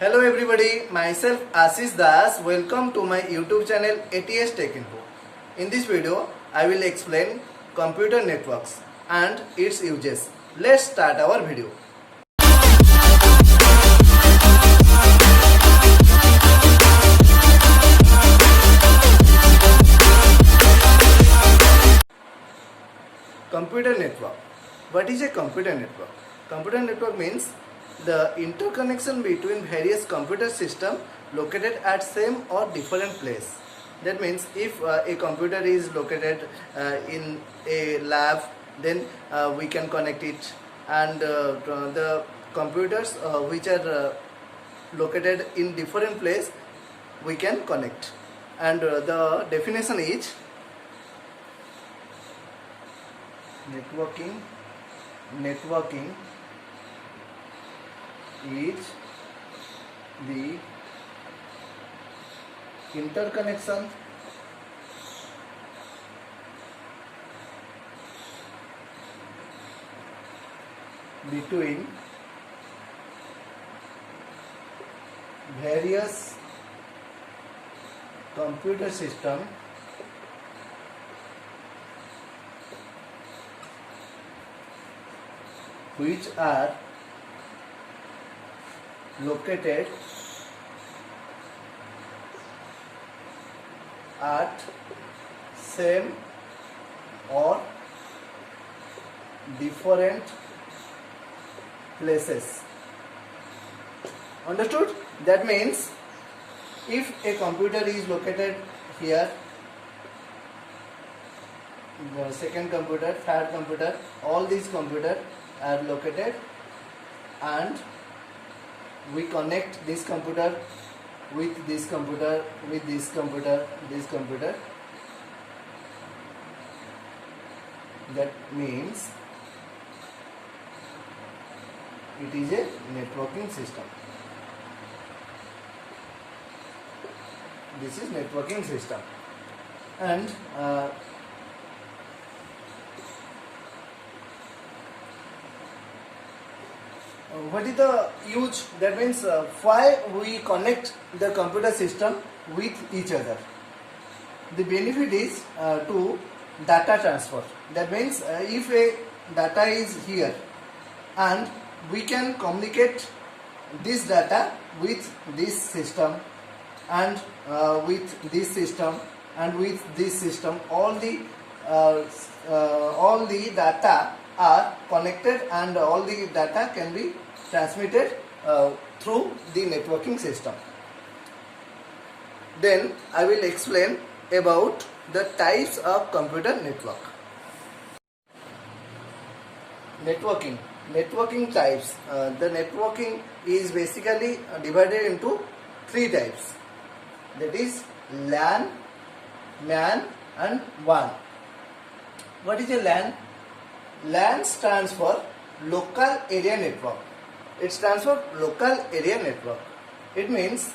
Hello everybody, myself Ashish Das. Welcome to my YouTube channel ATS Tech Info. In this video, I will explain computer networks and its uses. Let's start our video. Computer network. What is a computer network? Computer network means the interconnection between various computer systems located at same or different place. That means if a computer is located in a lab, then we can connect it, and the computers which are located in different place we can connect. And the definition is networking is the interconnection between various computer systems which are located at same or different places. Understood? That means if a computer is located here, the second computer, third computer, all these computers are located, and we connect this computer with this computer, with this computer, this computer. That means it is a networking system. This is networking system. And what is the use? That means why we connect the computer system with each other. The benefit is to data transfer. That means if a data is here and we can communicate this data with this system and with this system and with this system, all the data are connected and all the data can be transmitted through the networking system. Then I will explain about the types of computer network. Networking types. The networking is basically divided into three types. That is LAN, MAN and WAN. What is a LAN? LAN stands for Local Area Network. It stands for Local Area Network. It means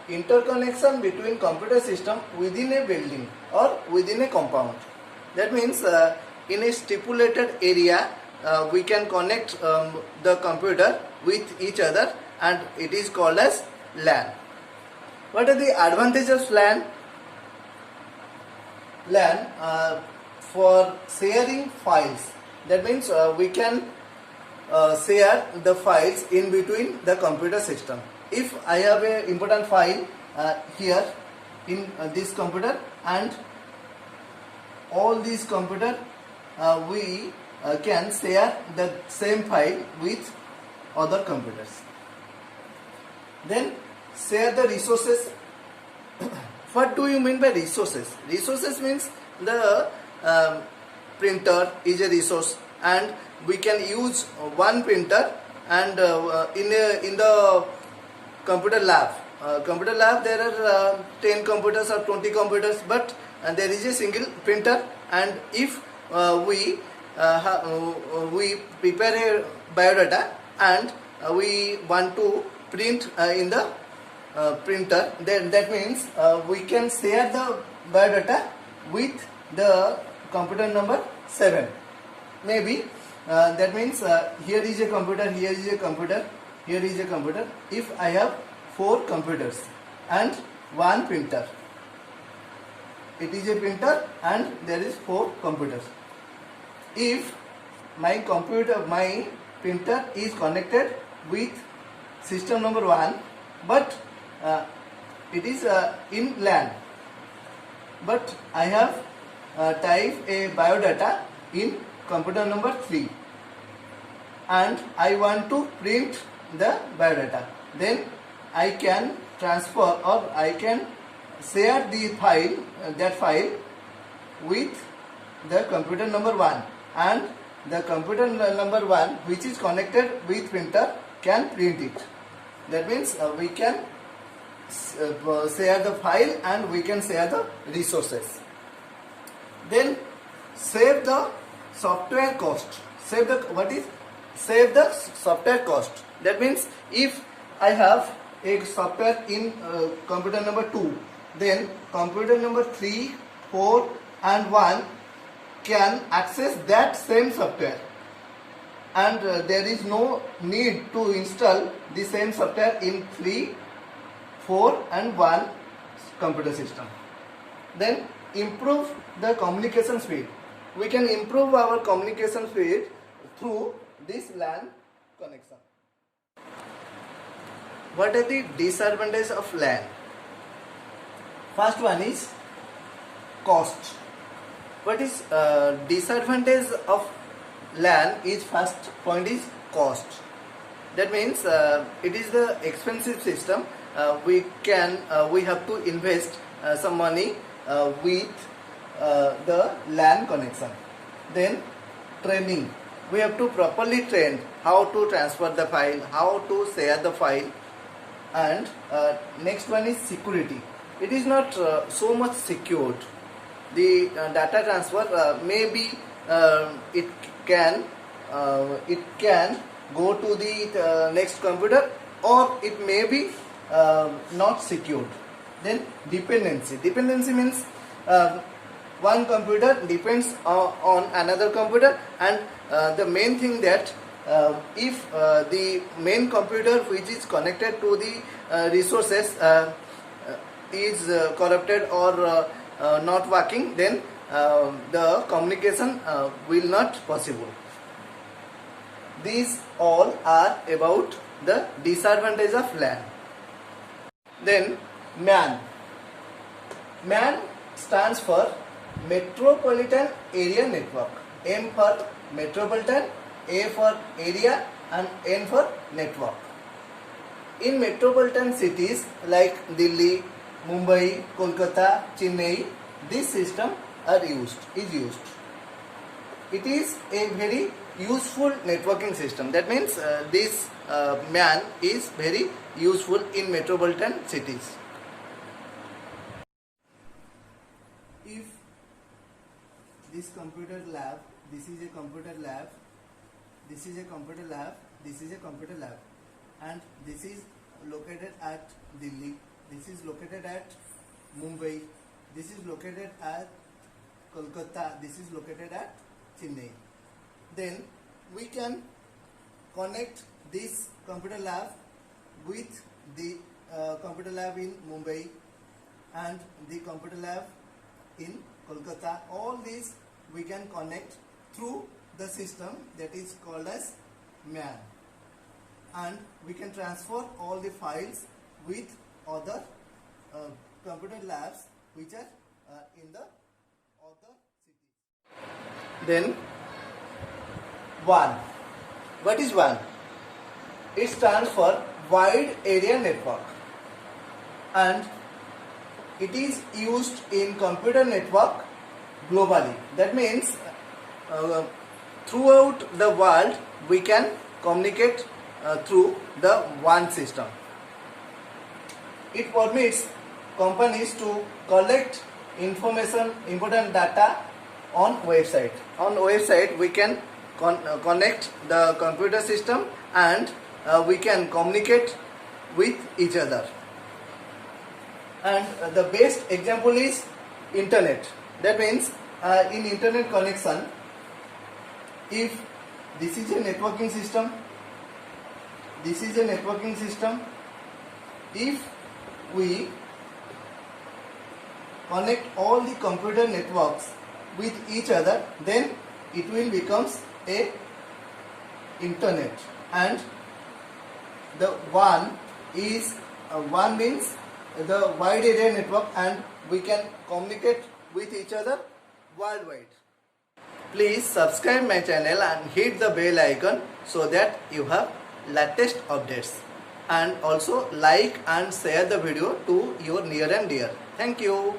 interconnection between computer system within a building or within a compound. That means in a stipulated area we can connect the computer with each other, and it is called as LAN. What are the advantages of LAN? LAN for sharing files. That means we can share the files in between the computer system. If I have an important file here in this computer, and all these computer we can share the same file with other computers. Then share the resources. What do you mean by resources? Resources means the printer is a resource, and we can use one printer, and in the computer lab there are 10 computers or 20 computers, but there is a single printer, and if we prepare a biodata and we want to print in the printer, then that means we can share the biodata with the computer number 7. Maybe that means here is a computer, here is a computer, here is a computer. If I have 4 computers and 1 printer, it is a printer and there is 4 computers. If my printer is connected with system number 1, but it is in LAN, but I have typed a biodata in computer number 3 and I want to print the biodata, then I can transfer or I can share the file, that file with the computer number 1, and the computer number 1 which is connected with printer can print it. That means we can share the file and we can share the resources. Then save the software cost. Save the software cost. That means if I have a software in computer number 2, then computer number 3, 4 and 1 can access that same software, and there is no need to install the same software in 3, 4 and 1 computer system. Then improve the communication speed. We can improve our communication speed through this LAN connection. What are the disadvantages of LAN? First one is cost. What is disadvantage of LAN is, first point is cost. That means it is the expensive system. We have to invest some money with the LAN connection. Then training. We have to properly train how to transfer the file, how to share the file. And next one is security. It is not so much secured. The data transfer maybe it can go to the next computer, or it may be not secured. Then dependency. Dependency means one computer depends on another computer, and the main thing that if the main computer which is connected to the resources is corrupted or not working, then the communication will not possible. These all are about the disadvantage of LAN. Then MAN. MAN stands for Metropolitan Area Network. M for metropolitan, A for area and N for network. In metropolitan cities like Delhi, Mumbai, Kolkata, Chennai, this system is used. It is a very useful networking system. That means this MAN is very useful in metropolitan cities. If this computer lab, this is a computer lab, this is a computer lab, this is a computer lab, and this is located at Delhi, this is located at Mumbai, this is located at Kolkata, this is located at Chennai. Then we can connect this computer lab with the computer lab in Mumbai and the computer lab in Kolkata. All these we can connect through the system that is called as MAN, and we can transfer all the files with other computer labs which are in the other cities. Then WAN. What is WAN? It stands for Wide Area Network, and it is used in computer network globally. That means throughout the world we can communicate through the WAN system. It permits companies to collect information, important data on website. On website we can connect the computer system and we can communicate with each other. And the best example is internet. That means in internet connection, if this is a networking system, this is a networking system. If we connect all the computer networks with each other, then it will becomes a internet, and the one means the wide area network, and we can communicate with each other worldwide. Please subscribe my channel and hit the bell icon so that you have latest updates, and also like and share the video to your near and dear. Thank you.